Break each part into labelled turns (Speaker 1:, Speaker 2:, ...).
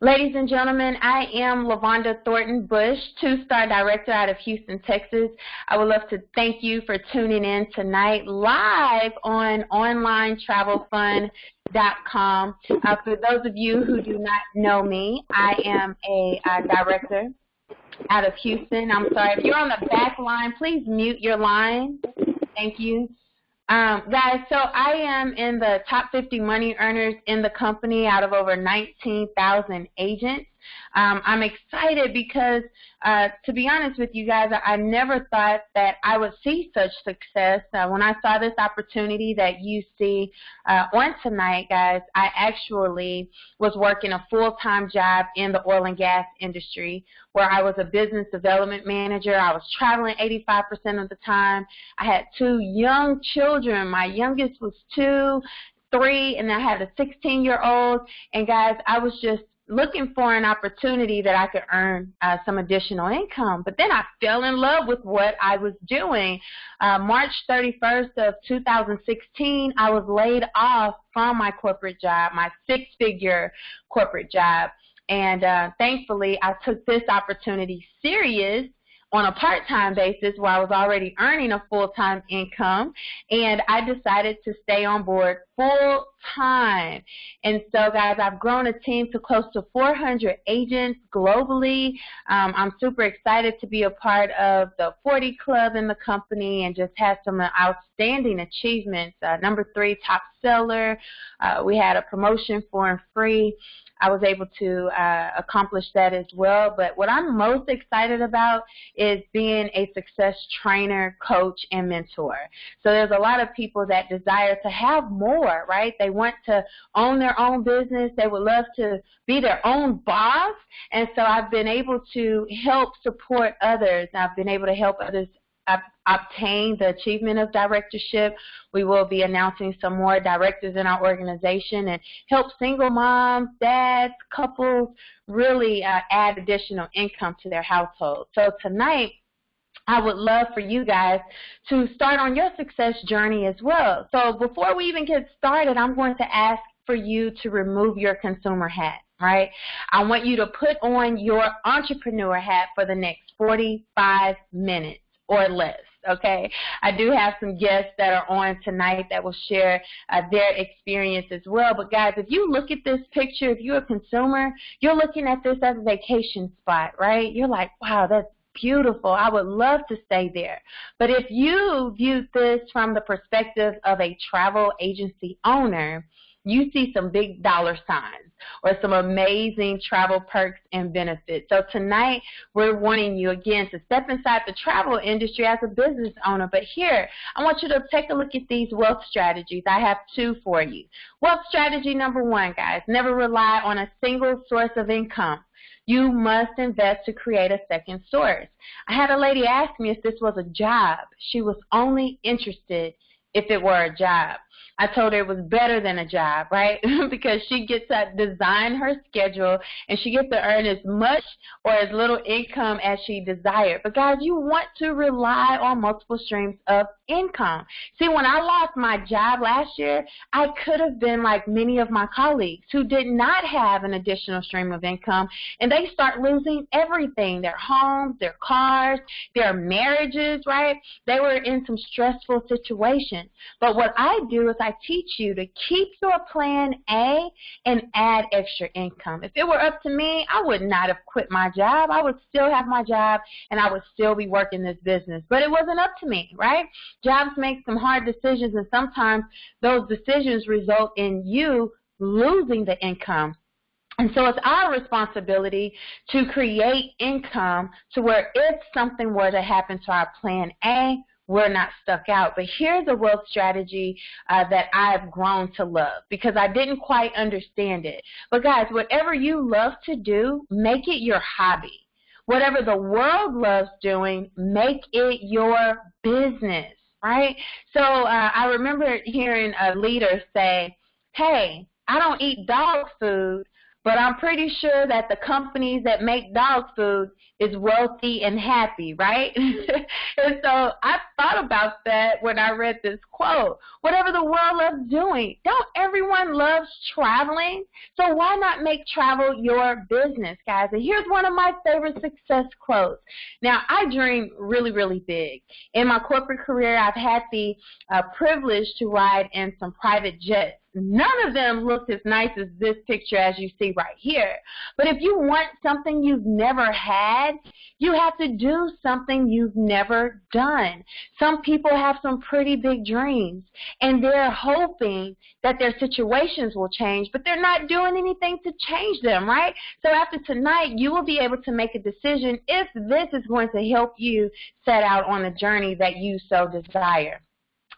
Speaker 1: Ladies and gentlemen, I am LaVonda Thornton Bush, two-star director out of Houston, Texas. I would love to thank you for tuning in tonight live on onlinetravelfund.com. For those of you who do not know me, I am a director out of Houston. I'm sorry, if you're on the back line, please mute your line. Thank you. Guys, so I am in the top 50 money earners in the company out of over 19,000 agents. I'm excited because, to be honest with you guys, I never thought that I would see such success. When I saw this opportunity that you see on tonight, guys, I actually was working a full-time job in the oil and gas industry where I was a business development manager. I was traveling 85% of the time. I had 2 young children. My youngest was 2, 3, and I had a 16-year-old. And, guys, I was just looking for an opportunity that I could earn some additional income. But then I fell in love with what I was doing. March 31st of 2016, I was laid off from my corporate job, my 6-figure corporate job. And thankfully, I took this opportunity serious on a part-time basis where I was already earning a full-time income, and I decided to stay on board full-time. And so, guys, I've grown a team to close to 400 agents globally. I'm super excited to be a part of the 40 Club in the company and just had some outstanding achievements. Number 3 top seller. We had a promotion for free. I was able to accomplish that as well. But what I'm most excited about is being a success trainer, coach, and mentor. So there's a lot of people that desire to have more, right? They want to own their own business. They would love to be their own boss. And so I've been able to help support others. I've been able to help others obtain the achievement of directorship. We will be announcing some more directors in our organization and help single moms, dads, couples really add additional income to their household. So tonight, I would love for you guys to start on your success journey as well. So before we even get started, I'm going to ask for you to remove your consumer hat, right? I want you to put on your entrepreneur hat for the next 45 minutes. Or less, okay? I do have some guests that are on tonight that will share their experience as well. But, guys, if you look at this picture, if you're a consumer, you're looking at this as a vacation spot, right? You're like, wow, that's beautiful. I would love to stay there. But if you view this from the perspective of a travel agency owner, you see some big dollar signs or some amazing travel perks and benefits. So tonight, we're wanting you, again, to step inside the travel industry as a business owner. But here, I want you to take a look at these wealth strategies. I have 2 for you. Wealth strategy number 1, guys, never rely on a single source of income. You must invest to create a second source. I had a lady ask me if this was a job. She was only interested if it were a job. I told her it was better than a job, right? Because she gets to design her schedule and she gets to earn as much or as little income as she desired. But, guys, you want to rely on multiple streams of income. See, when I lost my job last year, I could have been like many of my colleagues who did not have an additional stream of income, and they start losing everything, their homes, their cars, their marriages, right? They were in some stressful situations. But what I do is I teach you to keep your plan A and add extra income. If it were up to me, I would not have quit my job. I would still have my job, and I would still be working this business. But it wasn't up to me, right? Jobs make some hard decisions, and sometimes those decisions result in you losing the income. And so it's our responsibility to create income to where if something were to happen to our plan A, we're not stuck out. But here's a wealth strategy that I've grown to love because I didn't quite understand it. But, guys, whatever you love to do, make it your hobby. Whatever the world loves doing, make it your business, right? So I remember hearing a leader say, hey, I don't eat dog food, but I'm pretty sure that the companies that make dog food is wealthy and happy, right? And so I thought about that when I read this quote. Whatever the world loves doing, don't everyone loves traveling? So why not make travel your business, guys? And here's one of my favorite success quotes. Now, I dream really, really big. In my corporate career, I've had the privilege to ride in some private jets. None of them looked as nice as this picture as you see right here. But if you want something you've never had, you have to do something you've never done. Some people have some pretty big dreams, and they're hoping that their situations will change, but they're not doing anything to change them, right? So after tonight, you will be able to make a decision if this is going to help you set out on the journey that you so desire.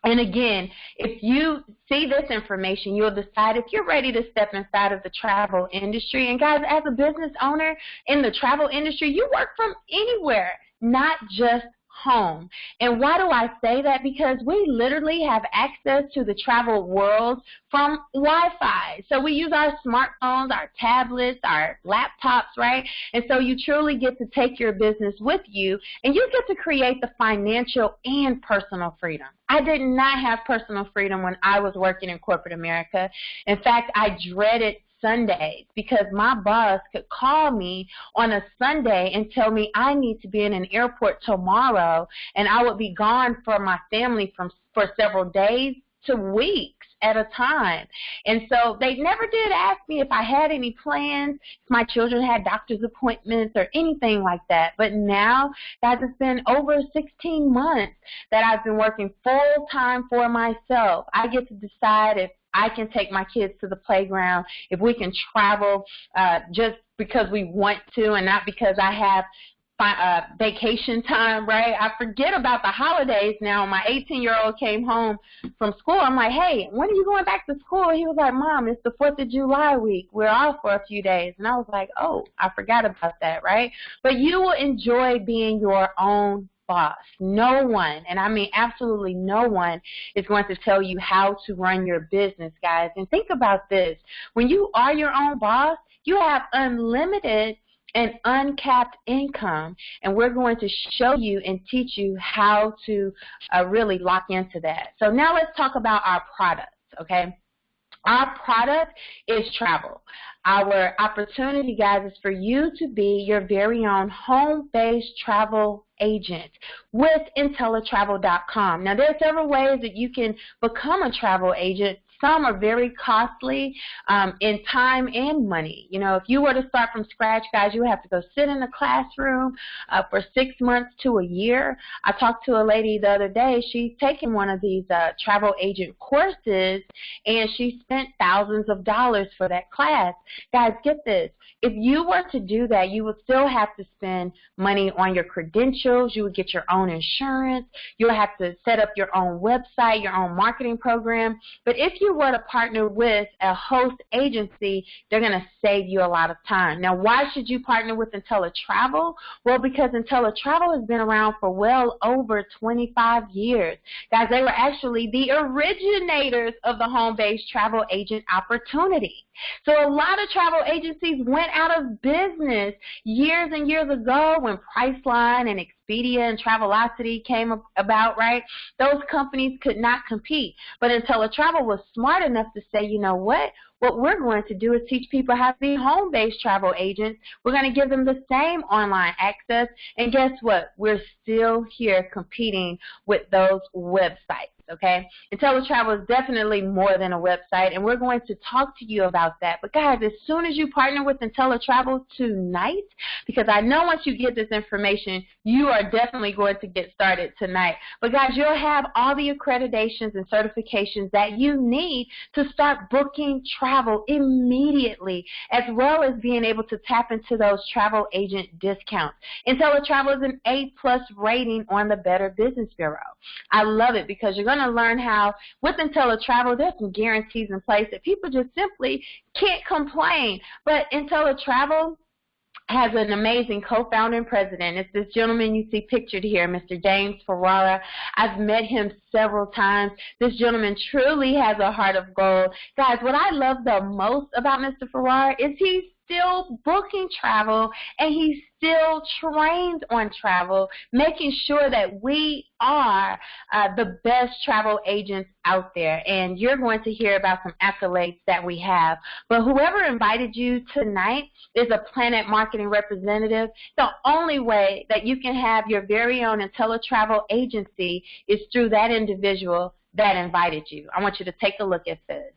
Speaker 1: And again, if you see this information, you'll decide if you're ready to step inside of the travel industry. And guys, as a business owner in the travel industry, you work from anywhere, not just home. And why do I say that? Because we literally have access to the travel world from Wi-Fi. So we use our smartphones, our tablets, our laptops, right? And so you truly get to take your business with you, and you get to create the financial and personal freedom. I did not have personal freedom when I was working in corporate America. In fact, I dreaded Sundays because my boss could call me on a Sunday and tell me I need to be in an airport tomorrow, and I would be gone from my family for several days to weeks at a time. And so they never did ask me if I had any plans, if my children had doctor's appointments or anything like that. But now, guys, it's been over 16 months that I've been working full-time for myself. I get to decide if I can take my kids to the playground, if we can travel just because we want to and not because I have vacation time, right? I forget about the holidays now. My 18-year-old came home from school. I'm like, hey, when are you going back to school? He was like, Mom, it's the 4th of July week. We're off for a few days. And I was like, oh, I forgot about that, right? But you will enjoy being your own boss. No one, and I mean absolutely no one, is going to tell you how to run your business, guys. And think about this. When you are your own boss, you have unlimited and uncapped income, and we're going to show you and teach you how to really lock into that. So now let's talk about our products, okay? Our product is travel. Our opportunity, guys, is for you to be your very own home-based travel agent with Inteletravel.com. Now, there are several ways that you can become a travel agent. Some are very costly in time and money. You know, if you were to start from scratch, guys, you would have to go sit in a classroom for 6 months to a year. I talked to a lady the other day. She's taken one of these travel agent courses, and she spent thousands of dollars for that class. Guys, get this. If you were to do that, you would still have to spend money on your credentials. You would get your own insurance. You would have to set up your own website, your own marketing program. But if you were to partner with a host agency, they're going to save you a lot of time. Now, why should you partner with Inteletravel? Well, because Inteletravel has been around for well over 25 years. Guys, they were actually the originators of the home-based travel agent opportunity. So a lot of travel agencies went out of business years and years ago when Priceline and Expedia and Travelocity came about, right? Those companies could not compete. But Inteletravel was smart enough to say, you know what? What we're going to do is teach people how to be home-based travel agents. We're going to give them the same online access. And guess what? We're still here competing with those websites. Okay, Inteletravel is definitely more than a website, and we're going to talk to you about that. But guys, as soon as you partner with Inteletravel tonight, because I know once you get this information, you are definitely going to get started tonight. But guys, you'll have all the accreditations and certifications that you need to start booking travel immediately, as well as being able to tap into those travel agent discounts. Inteletravel is an A+ rating on the Better Business Bureau. I love it because you're going to learn how, with Inteletravel, there's some guarantees in place that people just simply can't complain. But Inteletravel has an amazing co-founder and president. It's this gentleman you see pictured here, Mr. James Ferrara. I've met him several times. This gentleman truly has a heart of gold. Guys, what I love the most about Mr. Ferrara is he's still booking travel, and he still trains on travel, making sure that we are the best travel agents out there. And you're going to hear about some accolades that we have. But whoever invited you tonight is a Planet Marketing representative. The only way that you can have your very own Inteletravel agency is through that individual that invited you. I want you to take a look at this.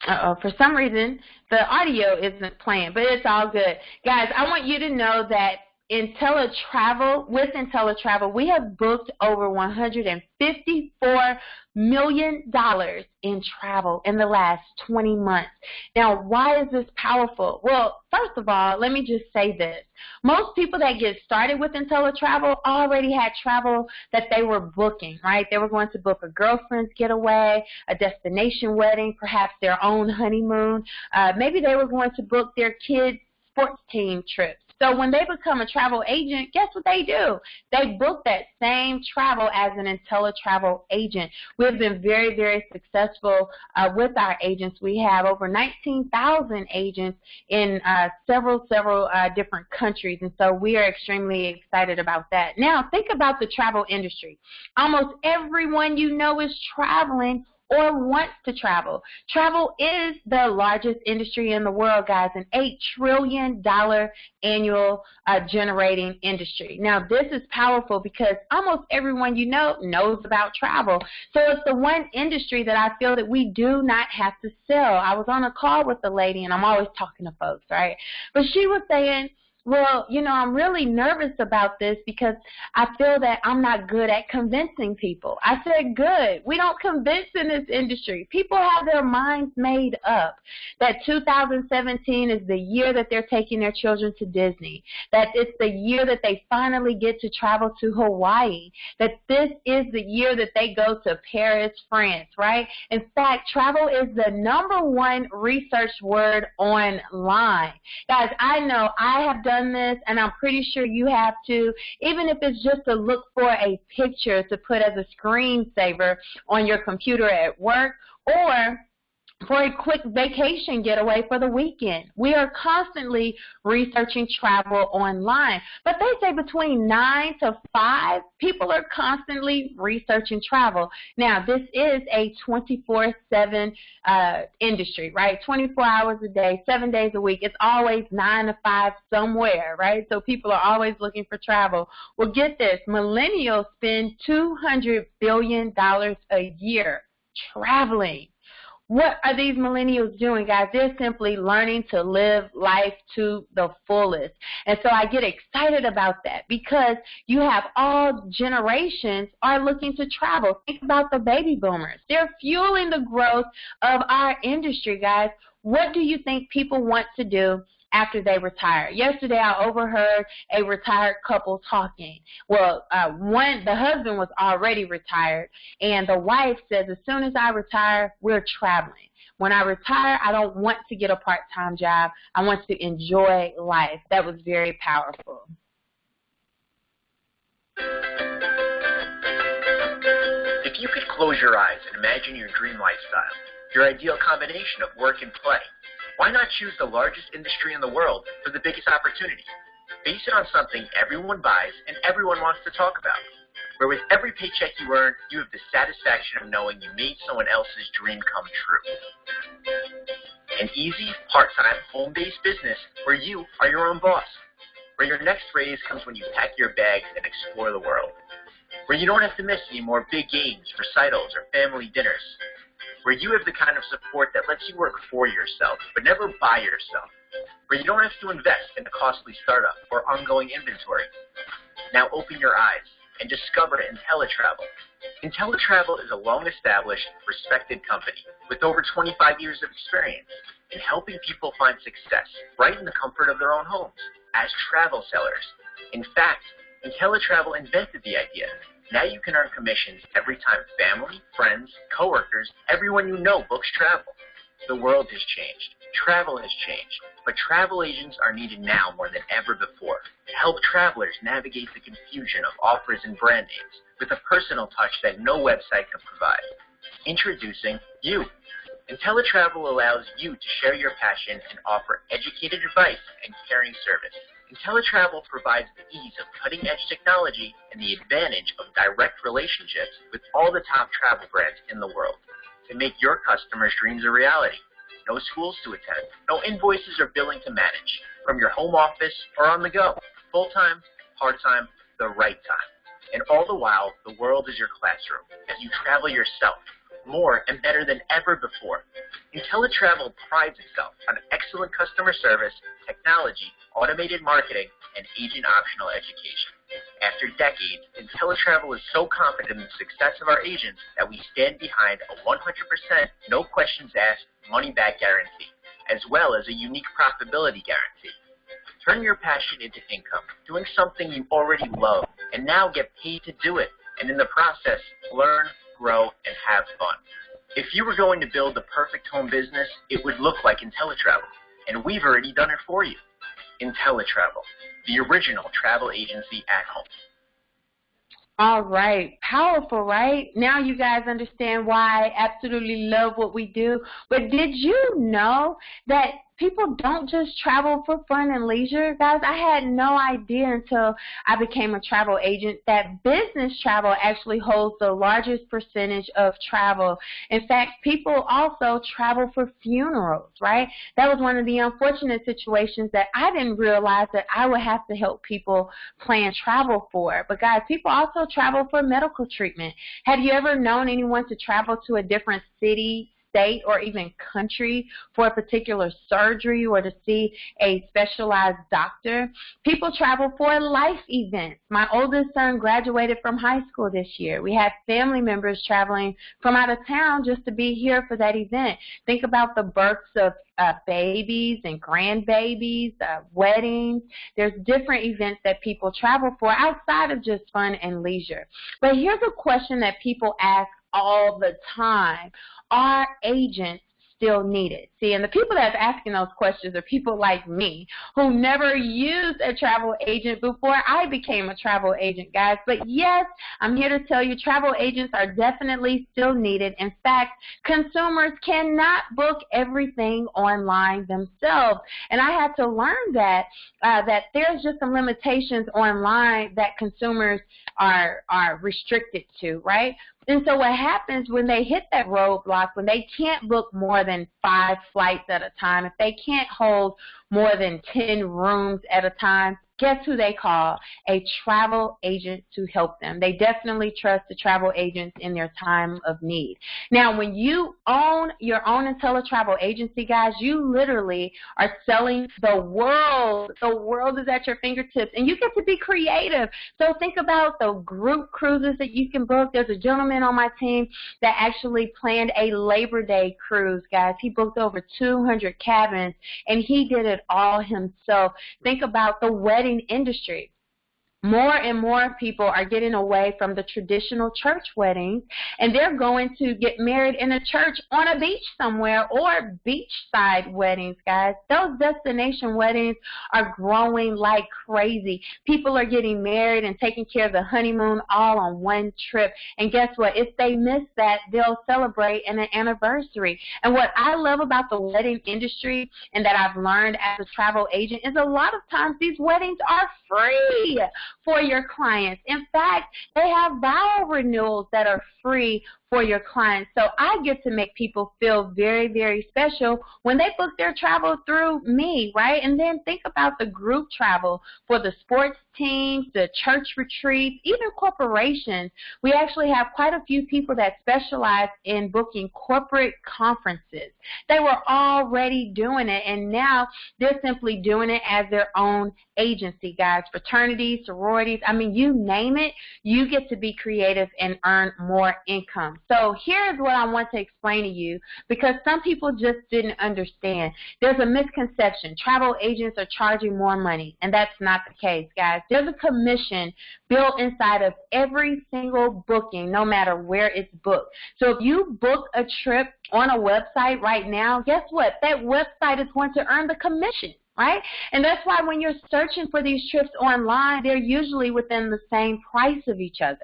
Speaker 1: Uh-oh, for some reason, the audio isn't playing, but it's all good. Guys, I want you to know that with Inteletravel, we have booked over $154 million in travel in the last 20 months. Now, why is this powerful? Well, first of all, let me just say this. Most people that get started with Inteletravel already had travel that they were booking, right? They were going to book a girlfriend's getaway, a destination wedding, perhaps their own honeymoon. Maybe they were going to book their kids' sports team trips. So when they become a travel agent, guess what they do? They book that same travel as an Inteletravel agent. We've been very, very successful with our agents. We have over 19,000 agents in several different countries, and so we are extremely excited about that. Now, think about the travel industry. Almost everyone you know is traveling or wants to travel. Travel is the largest industry in the world, guys, an $8 trillion annual generating industry. Now, this is powerful because almost everyone you know knows about travel. So it's the one industry that I feel that we do not have to sell. I was on a call with a lady, and I'm always talking to folks, right? But she was saying, well, you know, I'm really nervous about this because I feel that I'm not good at convincing people. I said, good. We don't convince in this industry. People have their minds made up that 2017 is the year that they're taking their children to Disney, that it's the year that they finally get to travel to Hawaii, that this is the year that they go to Paris, France, right? In fact, travel is the #1 research word online. Guys, I know I have done this, and I'm pretty sure you have too, even if it's just to look for a picture to put as a screensaver on your computer at work, or for a quick vacation getaway for the weekend. We are constantly researching travel online. But they say between 9 to 5, people are constantly researching travel. Now, this is a 24/7 industry, right? 24 hours a day, 7 days a week. It's always 9 to 5 somewhere, right? So people are always looking for travel. Well, get this. Millennials spend $200 billion a year traveling. What are these millennials doing, guys? They're simply learning to live life to the fullest. And so I get excited about that because you have all generations are looking to travel. Think about the baby boomers. They're fueling the growth of our industry, guys. What do you think people want to do after they retire? Yesterday, I overheard a retired couple talking. Well, the husband was already retired, and the wife says, as soon as I retire, we're traveling. When I retire, I don't want to get a part-time job. I want to enjoy life. That was very powerful.
Speaker 2: If you could close your eyes and imagine your dream lifestyle, your ideal combination of work and play, why not choose the largest industry in the world for the biggest opportunity? Base it on something everyone buys and everyone wants to talk about, where with every paycheck you earn, you have the satisfaction of knowing you made someone else's dream come true. An easy, part-time, home-based business where you are your own boss, where your next raise comes when you pack your bags and explore the world, where you don't have to miss any more big games, recitals, or family dinners, where you have the kind of support that lets you work for yourself, but never by yourself, where you don't have to invest in a costly startup or ongoing inventory. Now open your eyes and discover Inteletravel. Inteletravel is a long-established, respected company with over 25 years of experience in helping people find success right in the comfort of their own homes as travel sellers. In fact, Inteletravel invented the idea. Now you can earn commissions every time family, friends, coworkers, everyone you know books travel. The world has changed. Travel has changed, but travel agents are needed now more than ever before to help travelers navigate the confusion of offers and brand names with a personal touch that no website can provide. Introducing you. Inteletravel allows you to share your passion and offer educated advice and caring service. Inteletravel provides the ease of cutting-edge technology and the advantage of direct relationships with all the top travel brands in the world to make your customers' dreams a reality. No schools to attend, no invoices or billing to manage, from your home office or on the go, full-time, part-time, the right time. And all the while, the world is your classroom as you travel yourself, more and better than ever before. Inteletravel prides itself on excellent customer service, technology, automated marketing, and agent-optional education. After decades, Inteletravel is so confident in the success of our agents that we stand behind a 100% no questions asked money-back guarantee, as well as a unique profitability guarantee. Turn your passion into income, doing something you already love, and now get paid to do it, and in the process, learn, grow, and have fun. If you were going to build the perfect home business, it would look like Inteletravel, and we've already done it for you. Inteletravel, the original travel agency at home.
Speaker 1: All right. Powerful, right? Now you guys understand why I absolutely love what we do. But did you know that people don't just travel for fun and leisure? Guys, I had no idea until I became a travel agent that business travel actually holds the largest percentage of travel. In fact, people also travel for funerals, right? That was one of the unfortunate situations that I didn't realize that I would have to help people plan travel for. But guys, people also travel for medical treatment. Have you ever known anyone to travel to a different city, state, or even country for a particular surgery or to see a specialized doctor? People travel for life events. My oldest son graduated from high school this year. We had family members traveling from out of town just to be here for that event. Think about the births of babies and grandbabies, weddings. There's different events that people travel for outside of just fun and leisure. But here's a question that people ask all the time. Are agents still needed? See, and the people that's asking those questions are people like me who never used a travel agent before I became a travel agent, guys. But yes, I'm here to tell you travel agents are definitely still needed. In fact, consumers cannot book everything online themselves. And I had to learn that there's just some limitations online that consumers are restricted to, right? And so what happens when they hit that roadblock, when they can't book more than 5 flights at a time, if they can't hold more than 10 rooms at a time, guess who they call? A travel agent to help them. They definitely trust the travel agents in their time of need. Now, when you own your own Inteletravel agency, guys, you literally are selling the world. The world is at your fingertips, and you get to be creative. So think about the group cruises that you can book. There's a gentleman on my team that actually planned a Labor Day cruise, guys. He booked over 200 cabins, and he did it all himself. Think about the wedding industry. More and more people are getting away from the traditional church weddings, and they're going to get married in a church on a beach somewhere, or beachside weddings, guys. Those destination weddings are growing like crazy. People are getting married and taking care of the honeymoon all on one trip. And guess what? If they miss that, they'll celebrate an anniversary. And what I love about the wedding industry and that I've learned as a travel agent is a lot of times these weddings are free for your clients. In fact, they have vow renewals that are free for your clients. So I get to make people feel very, very special when they book their travel through me, right? And then think about the group travel for the sports teams, the church retreats, even corporations. We actually have quite a few people that specialize in booking corporate conferences. They were already doing it, and now they're simply doing it as their own agency, guys. Fraternities, sororities, I mean, you name it, you get to be creative and earn more income. So here's what I want to explain to you, because some people just didn't understand. There's a misconception. Travel agents are charging more money, and that's not the case, guys. There's a commission built inside of every single booking, no matter where it's booked. So if you book a trip on a website right now, guess what? That website is going to earn the commission. Right? And that's why when you're searching for these trips online, they're usually within the same price of each other.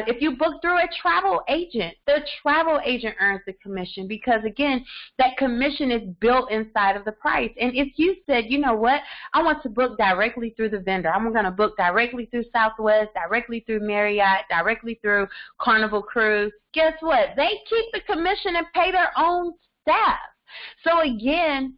Speaker 1: If you book through a travel agent, the travel agent earns the commission because, again, that commission is built inside of the price. And if you said, you know what, I want to book directly through the vendor. I'm going to book directly through Southwest, directly through Marriott, directly through Carnival Cruise, guess what? They keep the commission and pay their own staff. So, again,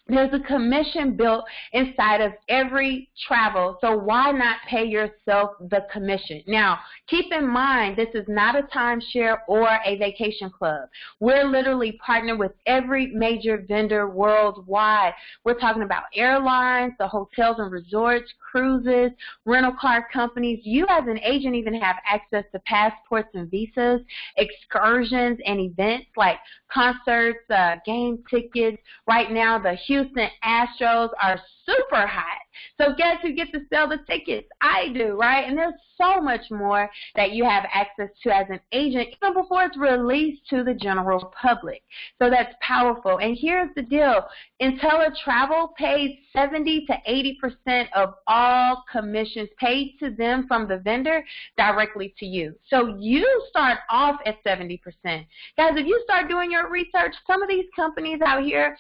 Speaker 1: there's a commission built inside of every travel, so why not pay yourself the commission? Now, keep in mind, this is not a timeshare or a vacation club. We're literally partnered with every major vendor worldwide. We're talking about airlines, the hotels and resorts, cruises, rental car companies. You as an agent even have access to passports and visas, excursions and events like concerts, game tickets. Right now, the Houston Astros are super hot. So guess who gets to sell the tickets? I do, right? And there's so much more that you have access to as an agent, even before it's released to the general public. So that's powerful. And here's the deal. Inteletravel pays 70 to 80% of all commissions paid to them from the vendor directly to you. So you start off at 70%. Guys, if you start doing your research, some of these companies out here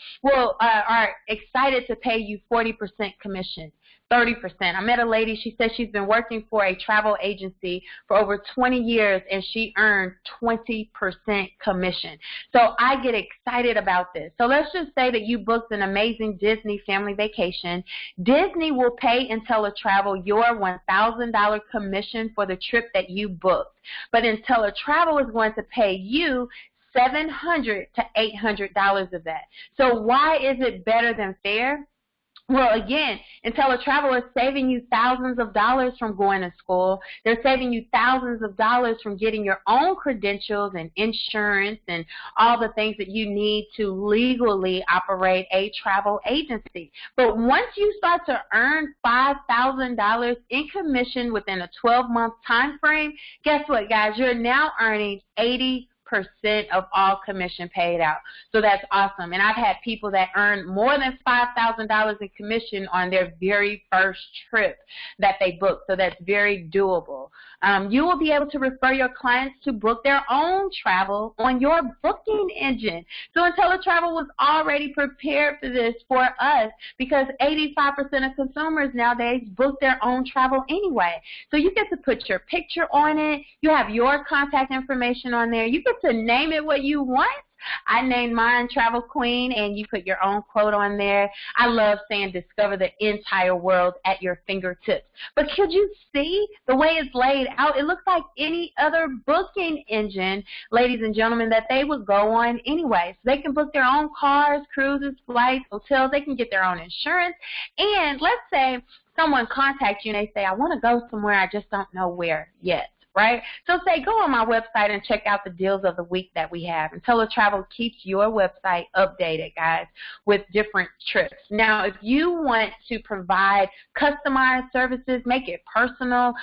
Speaker 1: are excited to pay you 40% commission. 30%. I met a lady, she said she's been working for a travel agency for over 20 years and she earned 20% commission. So I get excited about this. So let's just say that you booked an amazing Disney family vacation. Disney will pay Inteletravel your $1,000 commission for the trip that you booked. But Inteletravel is going to pay you $700 to $800 of that. So why is it better than fair? Well, again, Inteletravel is saving you thousands of dollars from going to school. They're saving you thousands of dollars from getting your own credentials and insurance and all the things that you need to legally operate a travel agency. But once you start to earn $5,000 in commission within a 12-month time frame, guess what, guys? You're now earning 80% of all commission paid out. So that's awesome. And I've had people that earn more than $5,000 in commission on their very first trip that they booked. So that's very doable. You will be able to refer your clients to book their own travel on your booking engine. So Inteletravel was already prepared for this for us because 85% of consumers nowadays book their own travel anyway. So you get to put your picture on it. You have your contact information on there. You get to name it what you want. I named mine TravelQueen, and you put your own quote on there. I love saying discover the entire world at your fingertips. But could you see the way it's laid out? It looks like any other booking engine, ladies and gentlemen, that they would go on anyway. So they can book their own cars, cruises, flights, hotels. They can get their own insurance. And let's say someone contacts you and they say, I want to go somewhere, I just don't know where yet. Right? So say, go on my website and check out the deals of the week that we have. Inteletravel keeps your website updated, guys, with different trips. Now, if you want to provide customized services, make it personal,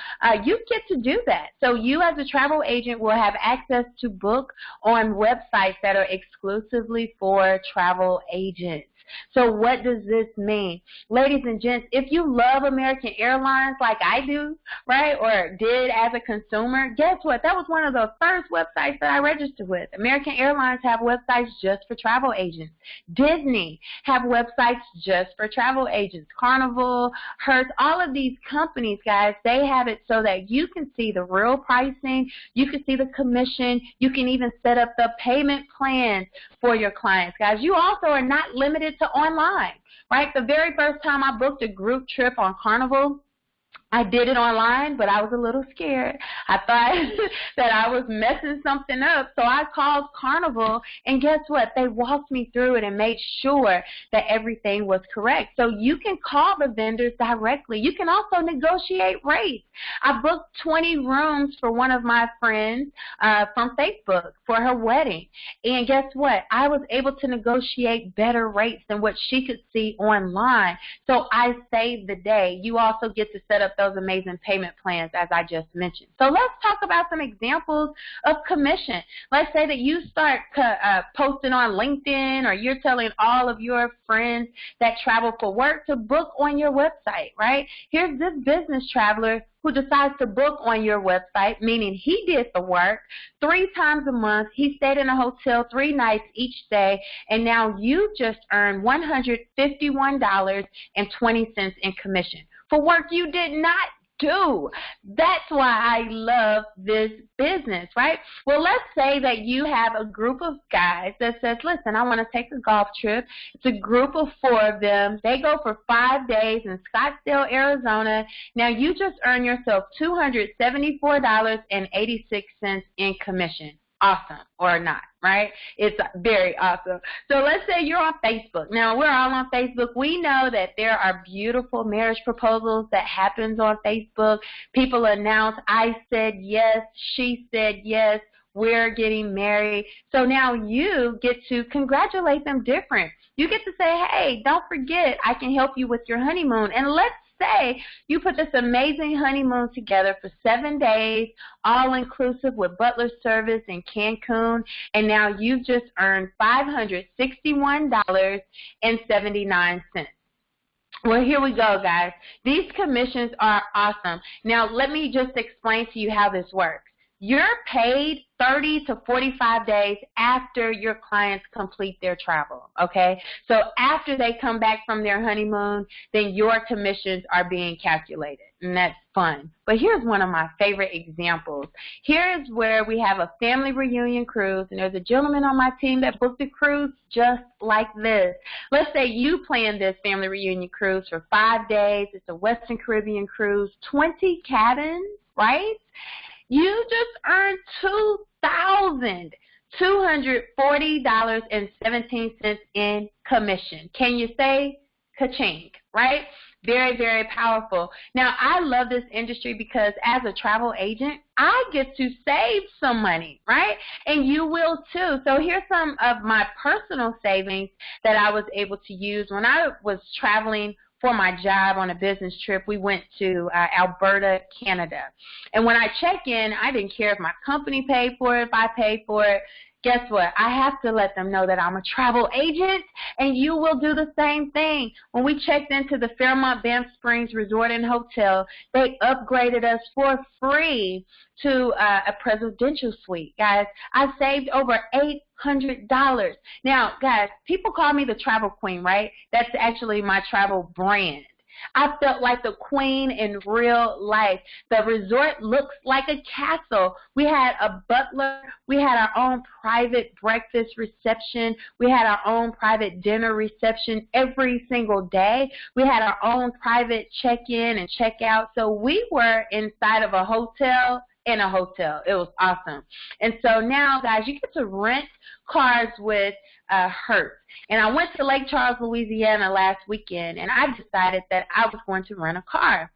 Speaker 1: you get to do that. So you as a travel agent will have access to book on websites that are exclusively for travel agents. So what does this mean? Ladies and gents, if you love American Airlines like I do, right, or did as a consumer, guess what? That was one of the first websites that I registered with. American Airlines have websites just for travel agents. Disney have websites just for travel agents. Carnival, Hertz, all of these companies, guys, they have it so that you can see the real pricing, you can see the commission, you can even set up the payment plans for your clients. Guys, you also are not limited to online, right? The very first time I booked a group trip on Carnival, I did it online, but I was a little scared. I thought that I was messing something up, so I called Carnival, and guess what? They walked me through it and made sure that everything was correct. So you can call the vendors directly. You can also negotiate rates. I booked 20 rooms for one of my friends from Facebook for her wedding, and guess what? I was able to negotiate better rates than what she could see online, so I saved the day. You also get to set up those amazing payment plans as I just mentioned. So let's talk about some examples of commission. Let's say that you start posting on LinkedIn, or you're telling all of your friends that travel for work to book on your website, right? Here's this business traveler who decides to book on your website, meaning he did the work 3 times a month. He stayed in a hotel 3 nights each day, and now you just earned $151.20 in commission for work you did not do. That's why I love this business, right? Well, let's say that you have a group of guys that says, listen, I want to take a golf trip. It's a group of 4 of them. They go for 5 days in Scottsdale, Arizona. Now you just earn yourself $274.86 in commission. Awesome or not, right? It's very awesome. So let's say you're on Facebook. Now, we're all on Facebook. We know that there are beautiful marriage proposals that happens on Facebook. People announce, I said yes, she said yes, we're getting married. So now you get to congratulate them different. You get to say, hey, don't forget, I can help you with your honeymoon. And let's say you put this amazing honeymoon together for 7 days, all-inclusive with butler service in Cancun, and now you've just earned $561.79. Well, here we go, guys. These commissions are awesome. Now, let me just explain to you how this works. You're paid 30 to 45 days after your clients complete their travel, okay? So after they come back from their honeymoon, then your commissions are being calculated, and that's fun. But here's one of my favorite examples. Here's where we have a family reunion cruise, and there's a gentleman on my team that booked a cruise just like this. Let's say you planned this family reunion cruise for 5 days. It's a Western Caribbean cruise, 20 cabins, right? You just earned $2,240.17 in commission. Can you say ka-ching, right? Very, very powerful. Now, I love this industry because as a travel agent, I get to save some money, right? And you will too. So here's some of my personal savings that I was able to use when I was traveling for my job on a business trip. We went to Alberta, Canada. And when I check in, I didn't care if my company paid for it, if I paid for it. Guess what? I have to let them know that I'm a travel agent, and you will do the same thing. When we checked into the Fairmont Banff Springs Resort and Hotel, they upgraded us for free to a presidential suite. Guys, I saved over $800. Now, guys, people call me the Travel Queen, right? That's actually my travel brand. I felt like the queen in real life. The resort looks like a castle. We had a butler. We had our own private breakfast reception. We had our own private dinner reception every single day. We had our own private check-in and check-out. So we were inside of a hotel in a hotel. It was awesome. And so now, guys, you get to rent cars with Hertz. And I went to Lake Charles, Louisiana last weekend, and I decided that I was going to rent a car.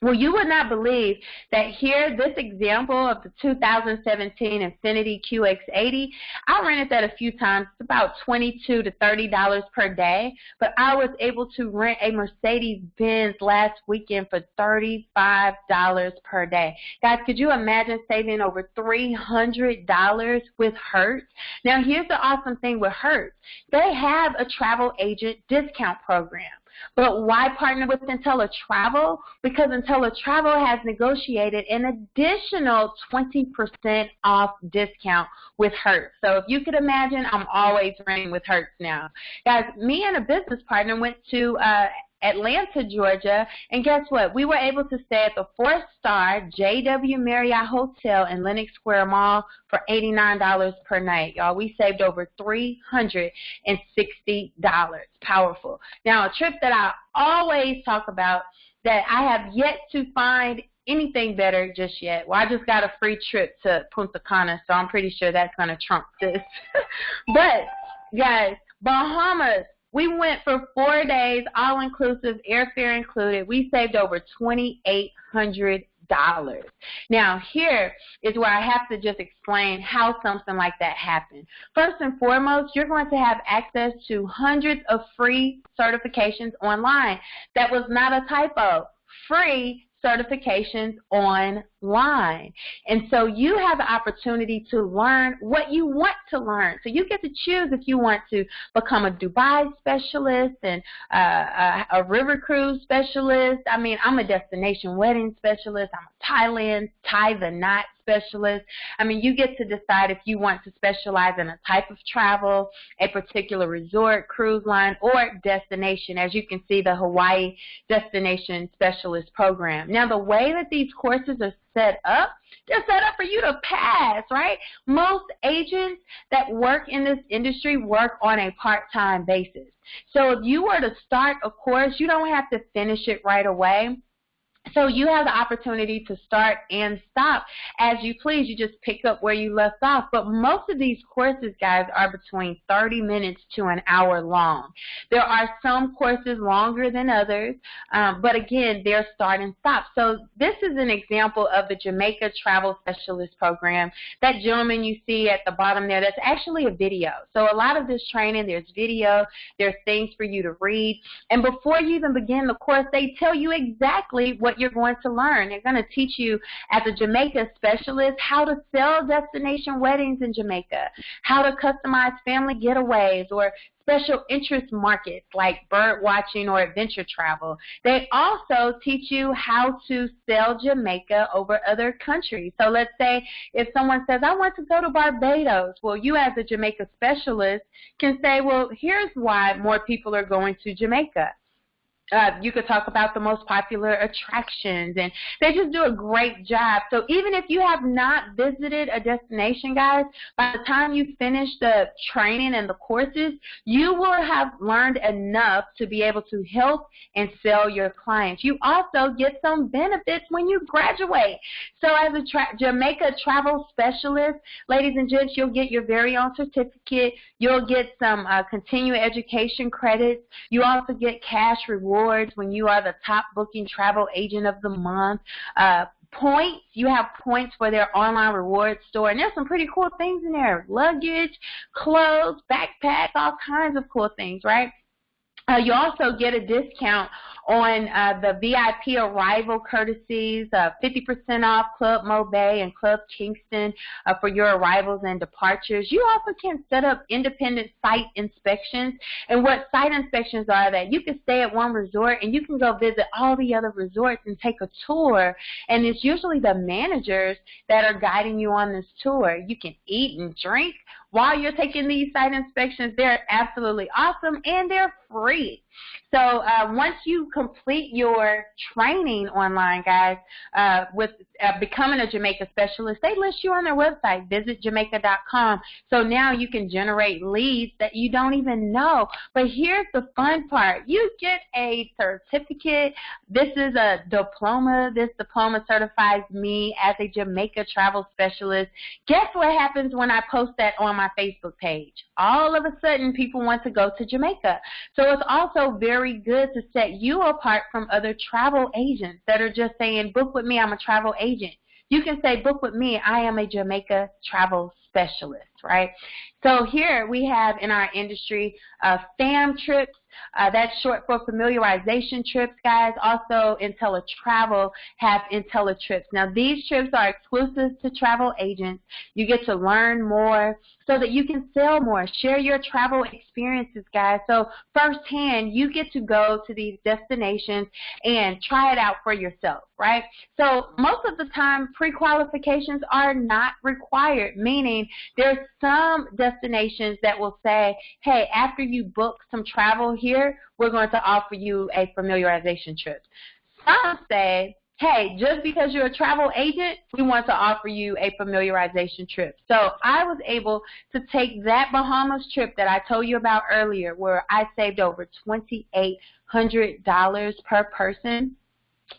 Speaker 1: Well, you would not believe that here, this example of the 2017 Infiniti QX80, I rented that a few times. It's about $22 to $30 per day, but I was able to rent a Mercedes-Benz last weekend for $35 per day. Guys, could you imagine saving over $300 with Hertz? Now, here's the awesome thing with Hertz. They have a travel agent discount program. But why partner with Inteletravel? Because Inteletravel has negotiated an additional 20% off discount with Hertz. So if you could imagine, I'm always renting with Hertz now. Guys, me and a business partner went to Atlanta, Georgia, and guess what? We were able to stay at the 4-star JW Marriott Hotel in Lenox Square Mall for $89 per night. Y'all, we saved over $360. Powerful. Now, a trip that I always talk about that I have yet to find anything better just yet. Well, I just got a free trip to Punta Cana, so I'm pretty sure that's going to trump this. But, guys, Bahamas, we went for 4 days, all-inclusive, airfare included. We saved over $2,800. Now, here is where I have to just explain how something like that happened. First and foremost, you're going to have access to hundreds of free certifications online. That was not a typo. Free certifications online. And so you have the opportunity to learn what you want to learn. So you get to choose if you want to become a Dubai specialist and a river cruise specialist. I mean, I'm a destination wedding specialist. I'm a Thailand tie the knot specialist. I mean, you get to decide if you want to specialize in a type of travel, a particular resort, cruise line, or destination. As you can see, the Hawaii Destination Specialist Program. Now, the way that these courses are set up, they're set up for you to pass, right? Most agents that work in this industry work on a part-time basis. So if you were to start a course, you don't have to finish it right away. So you have the opportunity to start and stop as you please. You just pick up where you left off. But most of these courses, guys, are between 30 minutes to an hour long. There are some courses longer than others, but again, they're start and stop. So this is an example of the Jamaica Travel Specialist Program. That gentleman you see at the bottom there, that's actually a video. So a lot of this training, there's video, there's things for you to read. And before you even begin the course, they tell you exactly what you're going to learn. They're going to teach you as a Jamaica specialist how to sell destination weddings in Jamaica, how to customize family getaways or special interest markets like bird watching or adventure travel. They also teach you how to sell Jamaica over other countries. So let's say if someone says, I want to go to Barbados, well, you as a Jamaica specialist can say, well, here's why more people are going to Jamaica. You could talk about the most popular attractions, and they just do a great job. So even if you have not visited a destination, guys, by the time you finish the training and the courses, you will have learned enough to be able to help and sell your clients. You also get some benefits when you graduate. So as a Jamaica travel specialist, ladies and gents, you'll get your very own certificate. You'll get some continuing education credits. You also get cash rewards when you are the top booking travel agent of the month. Points, you have points for their online rewards store, and there's some pretty cool things in there. Luggage, clothes, backpack, all kinds of cool things, right? You also get a discount on the VIP arrival courtesies, 50% off Club Mobay and Club Kingston for your arrivals and departures. You also can set up independent site inspections. And what site inspections are that you can stay at one resort and you can go visit all the other resorts and take a tour. And it's usually the managers that are guiding you on this tour. You can eat and drink while you're taking these site inspections. They're absolutely awesome, and they're free. So once you complete your training online, guys, with becoming a Jamaica specialist, they list you on their website, visitjamaica.com. So now you can generate leads that you don't even know. But here's the fun part. You get a certificate. This is a diploma. This diploma certifies me as a Jamaica travel specialist. Guess what happens when I post that on my Facebook page? All of a sudden, people want to go to Jamaica. So it's also very good to set you apart from other travel agents that are just saying, book with me, I'm a travel agent. You can say, book with me, I am a Jamaica travel specialist, right? So here we have in our industry FAM trips. That's short for familiarization trips, guys. Also, Inteletravel have Inteletrips. Now, these trips are exclusive to travel agents. You get to learn more so that you can sell more. Share your travel experiences, guys. So firsthand, you get to go to these destinations and try it out for yourself, right? So most of the time, pre-qualifications are not required, meaning there's some destinations that will say, hey, after you book some travel here, we're going to offer you a familiarization trip. Some say, hey, just because you're a travel agent, we want to offer you a familiarization trip. So I was able to take that Bahamas trip that I told you about earlier, where I saved over $2,800 per person.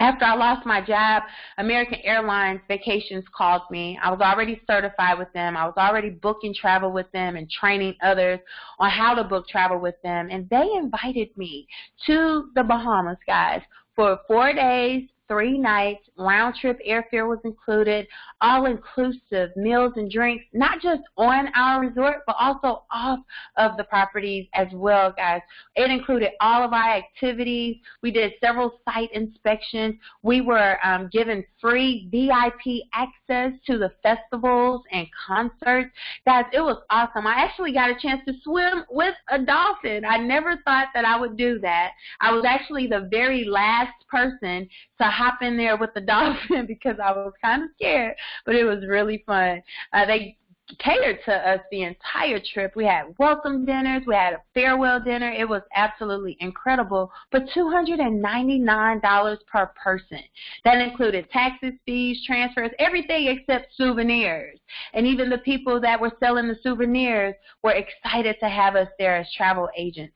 Speaker 1: After I lost my job, American Airlines Vacations called me. I was already certified with them. I was already booking travel with them and training others on how to book travel with them. And they invited me to the Bahamas, guys, for 4 days, 3 nights. Round trip airfare was included, all inclusive meals and drinks, not just on our resort, but also off of the properties as well, guys. It included all of our activities. We did several site inspections. We were given free VIP access to the festivals and concerts. Guys, it was awesome. I actually got a chance to swim with a dolphin. I never thought that I would do that. I was actually the very last person to hop in there with the dolphin because I was kind of scared, but it was really fun. They catered to us the entire trip. We had welcome dinners. We had a farewell dinner. It was absolutely incredible, but $299 per person. That included taxes, fees, transfers, everything except souvenirs. And even the people that were selling the souvenirs were excited to have us there as travel agents.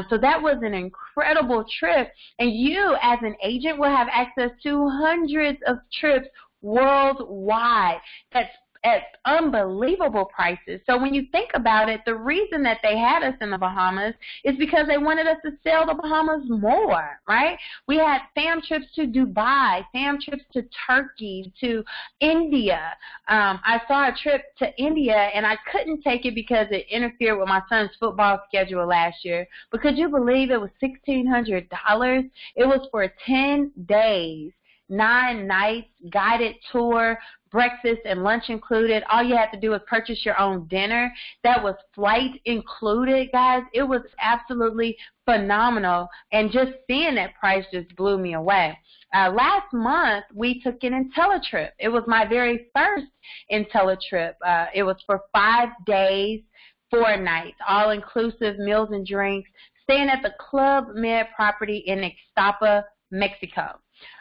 Speaker 1: So that was an incredible trip. And you, as an agent, will have access to hundreds of trips worldwide. That's at unbelievable prices. So when you think about it, the reason that they had us in the Bahamas is because they wanted us to sell the Bahamas more, right? We had fam trips to Dubai, fam trips to Turkey, to India. I saw a trip to India, and I couldn't take it because it interfered with my son's football schedule last year. But could you believe it was $1,600? It was for 10 days. 9 nights, guided tour, breakfast and lunch included. All you had to do was purchase your own dinner. That was flight included, guys. It was absolutely phenomenal, and just seeing that price just blew me away. Last month, we took an Inteletrip. It was my very first Inteletrip. It was for 5 days, 4 nights, all-inclusive meals and drinks, staying at the Club Med property in Ixtapa, Mexico.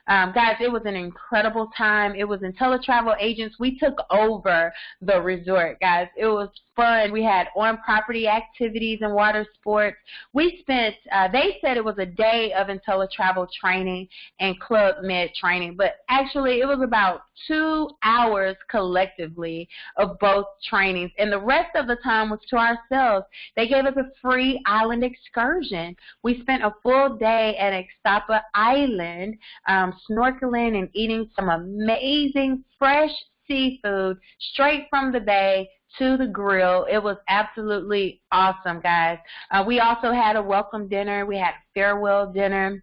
Speaker 1: Guys, it was an incredible time. It was Inteletravel agents. We took over the resort, guys. It was fun. We had on-property activities and water sports. We spent, they said it was a day of Inteletravel training and Club Med training, but actually it was about 2 hours collectively of both trainings, and the rest of the time was to ourselves. They gave us a free island excursion. We spent a full day at Ixtapa Island, snorkeling and eating some amazing fresh seafood straight from the bay to the grill. It was absolutely awesome, guys. We also had a welcome dinner. We had a farewell dinner,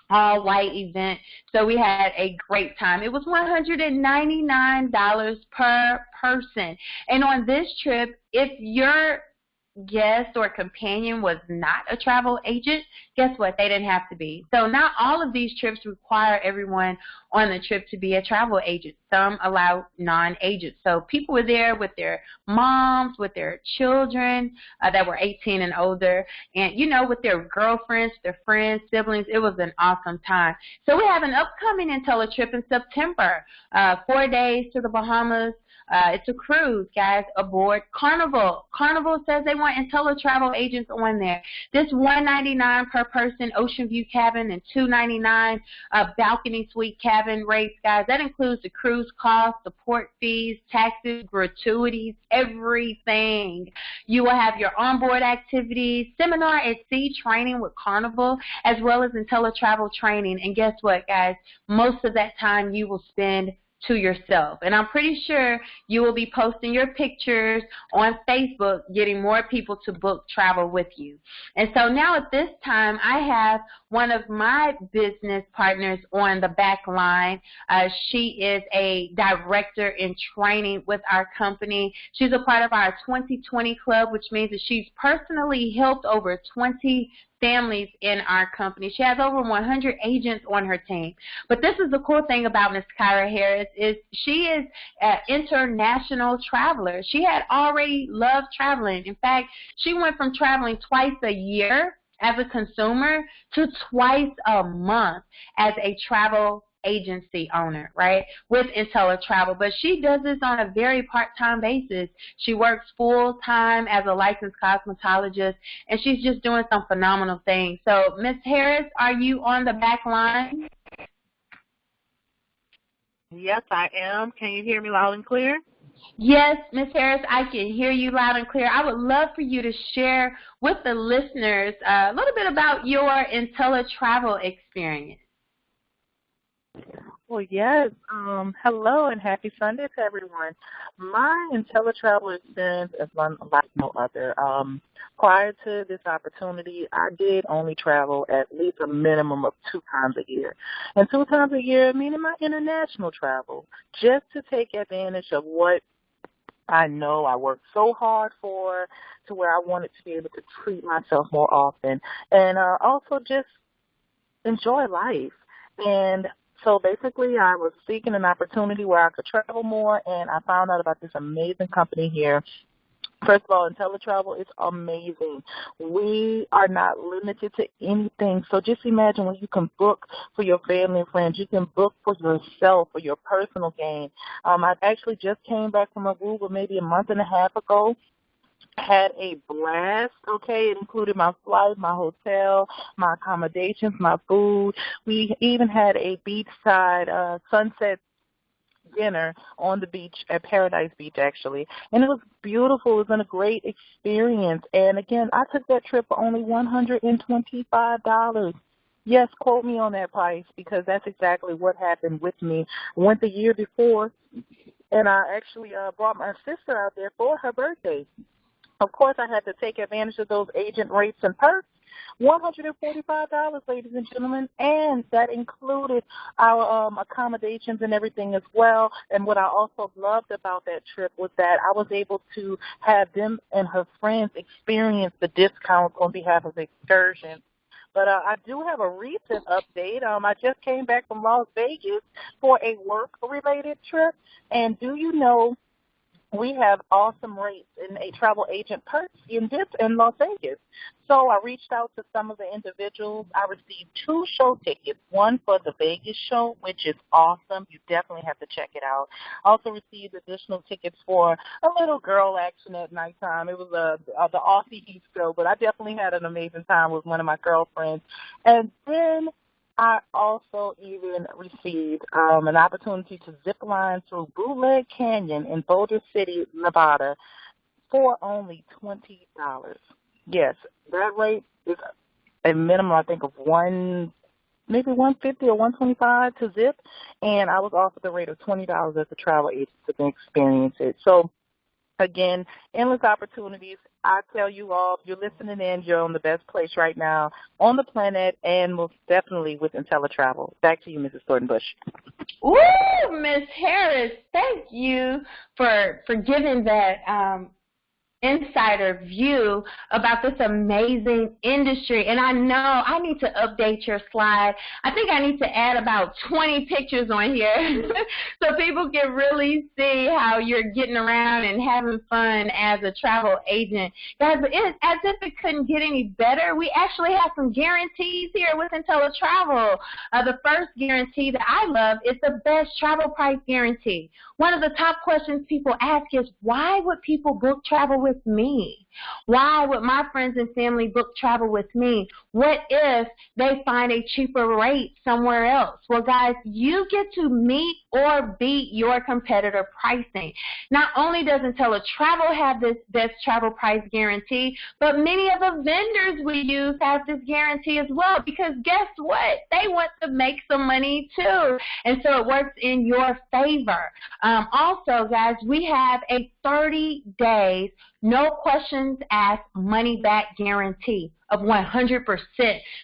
Speaker 1: all white event. So we had a great time. It was $199 per person. And on this trip, if your guest or companion was not a travel agent, guess what? They didn't have to be. So not all of these trips require everyone on the trip to be a travel agent. Some allow non-agents. So people were there with their moms, with their children that were 18 and older, and, you know, with their girlfriends, their friends, siblings. It was an awesome time. So we have an upcoming Inteletrip in September, 4 days to the Bahamas. It's a cruise, guys, aboard Carnival. Carnival says they want Inteletravel agents on there. This $199 per person ocean view cabin and $299 balcony suite cabin rates, guys. That includes the cruise cost, the port fees, taxes, gratuities, everything. You will have your onboard activities, seminar at sea training with Carnival, as well as Inteletravel training. And guess what, guys? Most of that time you will spend to yourself. And I'm pretty sure you will be posting your pictures on Facebook, getting more people to book travel with you. And so now at this time, I have one of my business partners on the back line. She is a director in training with our company. She's a part of our 2020 club, which means that she's personally helped over 20 families in our company. She has over 100 agents on her team. But this is the cool thing about Ms. Kyra Harris is she is an international traveler. She had already loved traveling. In fact, she went from traveling twice a year as a consumer to twice a month as a travel agency owner, right, with Inteletravel. But she does this on a very part-time basis. She works full-time as a licensed cosmetologist, and she's just doing some phenomenal things. So, Ms. Harris, are you on the back line?
Speaker 3: Yes, I am. Can you hear me loud and clear?
Speaker 1: Yes, Ms. Harris, I can hear you loud and clear. I would love for you to share with the listeners a little bit about your Inteletravel experience.
Speaker 3: Well, yes. Hello and happy Sunday to everyone. My Inteletravel experience is like no other. Prior to this opportunity, I did only travel at least a minimum of 2 times a year. And 2 times a year, meaning my international travel, just to take advantage of what I know I worked so hard for, to where I wanted to be able to treat myself more often, and also just enjoy life. And so basically I was seeking an opportunity where I could travel more, and I found out about this amazing company here. First of all, Inteletravel is amazing. We are not limited to anything. So just imagine when you can book for your family and friends. You can book for yourself, for your personal gain. I actually just came back from Aruba maybe a month and a half ago. Had a blast, okay? It included my flight, my hotel, my accommodations, my food. We even had a beachside sunset dinner on the beach at Paradise Beach, actually. And it was beautiful. It was a great experience. And, again, I took that trip for only $125. Yes, quote me on that price, because that's exactly what happened with me. I went the year before, and I actually brought my sister out there for her birthday. Of course, I had to take advantage of those agent rates and perks. $145, ladies and gentlemen, and that included our accommodations and everything as well. And what I also loved about that trip was that I was able to have them and her friends experience the discounts on behalf of the excursion. But I do have a recent update. I just came back from Las Vegas for a work-related trip, and do you know we have awesome rates in a travel agent perks in Las Vegas. So I reached out to some of the individuals. I received 2 show tickets, one for the Vegas show, which is awesome. You definitely have to check it out. I also received additional tickets for a little girl action at nighttime. It was the Aussie Heat show, but I definitely had an amazing time with one of my girlfriends. And then I also even received an opportunity to zip line through Bootleg Canyon in Boulder City, Nevada, for only $20. Yes, that rate is a minimum, I think, of maybe $150 or $125 to zip, and I was offered the rate of $20 as a travel agent to experience it. So, again, endless opportunities. I tell you all, if you're listening in, you're in the best place right now on the planet, and most definitely with Inteletravel. Back to you, Mrs. Thornton-Bush.
Speaker 1: Ooh, Ms. Harris, thank you for giving that insider view about this amazing industry. And I know I need to update your slide. I think I need to add about 20 pictures on here so people can really see how you're getting around and having fun as a travel agent. Guys, it's as if it couldn't get any better. We actually have some guarantees here with Inteletravel. The first guarantee that I love is the best travel price guarantee. One of the top questions people ask is, why would people book travel with me? Why would my friends and family book travel with me? What if they find a cheaper rate somewhere else? Well, guys, you get to meet or beat your competitor pricing. Not only does Inteletravel have this best travel price guarantee, but many of the vendors we use have this guarantee as well, because guess what? They want to make some money too. And so it works in your favor. Also, guys, we have a 30 days, no questions asked, money-back guarantee of 100%.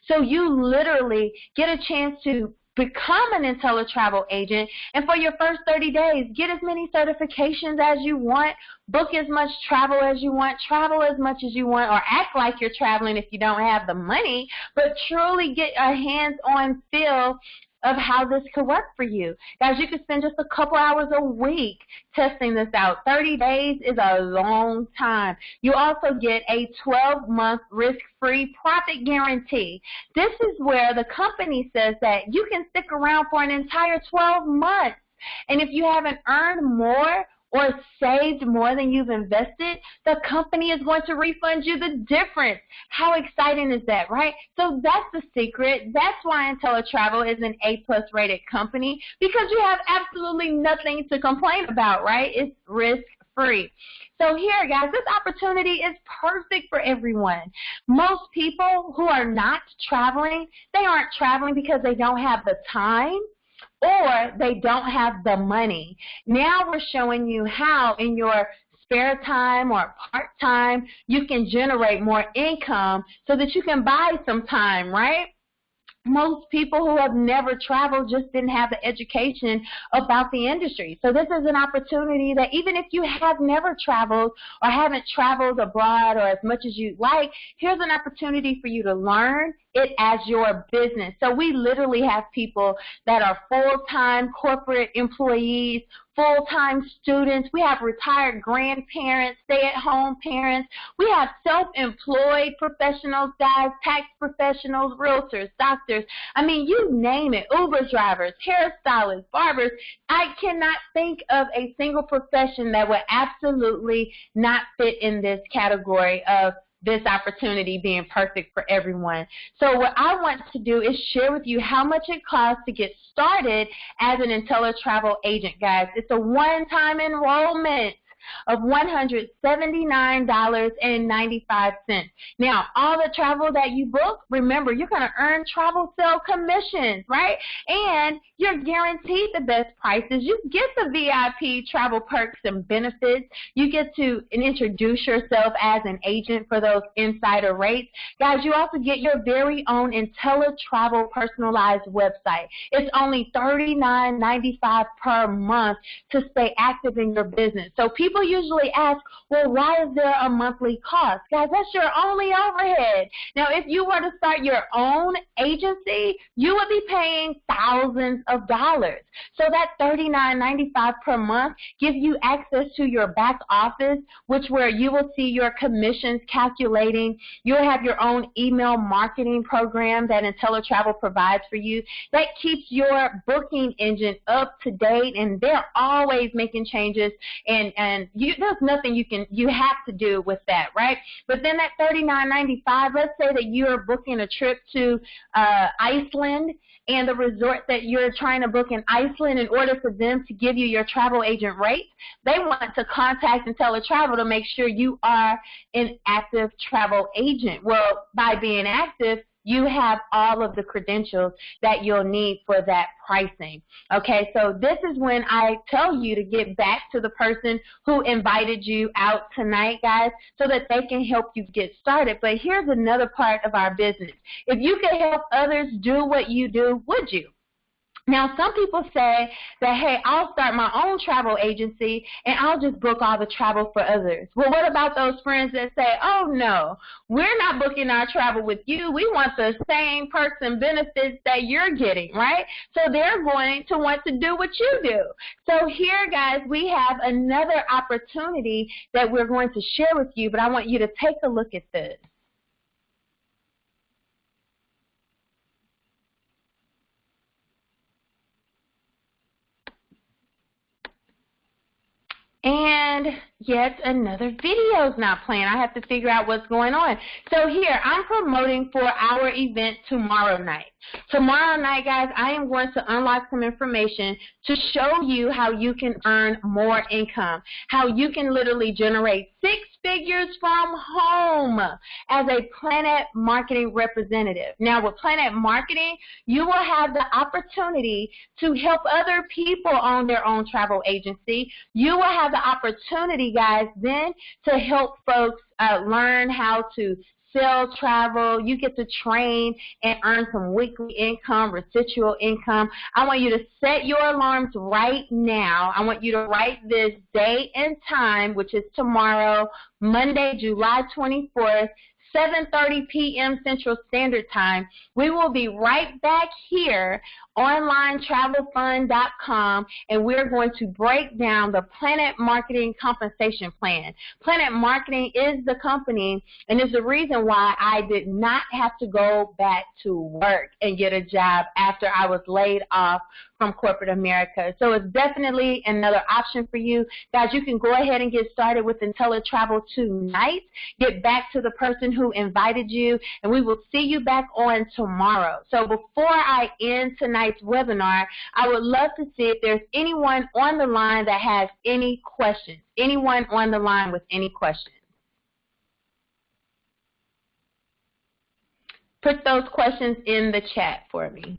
Speaker 1: So you literally get a chance to become an Inteletravel agent, and for your first 30 days, get as many certifications as you want, book as much travel as you want, travel as much as you want, or act like you're traveling if you don't have the money, but truly get a hands-on feel of how this could work for you. Guys, you could spend just a couple hours a week testing this out. 30 days is a long time. You also get a 12-month risk-free profit guarantee. This is where the company says that you can stick around for an entire 12 months. And if you haven't earned more or saved more than you've invested, the company is going to refund you the difference. How exciting is that, right? So that's the secret. That's why Inteletravel is an A+ rated company, because you have absolutely nothing to complain about, right? It's risk-free. So here, guys, this opportunity is perfect for everyone. Most people who are not traveling, they aren't traveling because they don't have the time or they don't have the money. Now we're showing you how in your spare time or part-time you can generate more income so that you can buy some time, right? Most people who have never traveled just didn't have the education about the industry. So this is an opportunity that even if you have never traveled or haven't traveled abroad or as much as you'd like, here's an opportunity for you to learn it as your business. So we literally have people that are full-time corporate employees, full-time students. We have retired grandparents, stay-at-home parents. We have self-employed professionals, guys, tax professionals, realtors, doctors. I mean, you name it, Uber drivers, hairstylists, barbers. I cannot think of a single profession that would absolutely not fit in this category of this opportunity being perfect for everyone. So what I want to do is share with you how much it costs to get started as an Inteletravel agent, guys. It's a one-time enrollment of $179.95. Now, all the travel that you book, remember, you're going to earn travel sale commissions, right? And you're guaranteed the best prices. You get the VIP travel perks and benefits. You get to introduce yourself as an agent for those insider rates. Guys, you also get your very own Inteletravel personalized website. It's only $39.95 per month to stay active in your business. So people usually ask, well, why is there a monthly cost? Guys, that's your only overhead. Now, if you were to start your own agency, you would be paying thousands of dollars. So that $39.95 per month gives you access to your back office, where you will see your commissions calculating. You'll have your own email marketing program that Inteletravel provides for you. That keeps your booking engine up to date, and they're always making changes, and there's nothing you have to do with that, right? But then that $39.95, let's say that you're booking a trip to Iceland, and the resort that you're trying to book in Iceland, in order for them to give you your travel agent rate, they want to contact Inteletravel to make sure you are an active travel agent. Well, by being active, you have all of the credentials that you'll need for that pricing. Okay, so this is when I tell you to get back to the person who invited you out tonight, guys, so that they can help you get started. But here's another part of our business. If you could help others do what you do, would you? Now, some people say that, hey, I'll start my own travel agency and I'll just book all the travel for others. Well, what about those friends that say, oh, no, we're not booking our travel with you. We want the same perks and benefits that you're getting, right? So they're going to want to do what you do. So here, guys, we have another opportunity that we're going to share with you, but I want you to take a look at this. And yet another video is not playing. I have to figure out what's going on. So here, I'm promoting for our event tomorrow night. Tomorrow night, guys, I am going to unlock some information to show you how you can earn more income, how you can literally generate 6 figures from home as a Planet Marketing representative. Now, with Planet Marketing, you will have the opportunity to help other people own their own travel agency. You will have the opportunity, guys, then to help folks learn how to sell travel. You get to train and earn some weekly income, residual income. I want you to set your alarms right now. I want you to write this date and time, which is tomorrow, Monday, July 24th, 7:30 p.m. Central Standard Time. We will be right back here, onlinetravelfund.com, and we're going to break down the Planet Marketing compensation plan. Planet Marketing is the company and is the reason why I did not have to go back to work and get a job after I was laid off from corporate America. So it's definitely another option for you. Guys, you can go ahead and get started with Inteletravel tonight. Get back to the person who invited you, and we will see you back on tomorrow. So before I end tonight's webinar, I would love to see if there's anyone on the line that has any questions. Anyone on the line with any questions? Put those questions in the chat for me.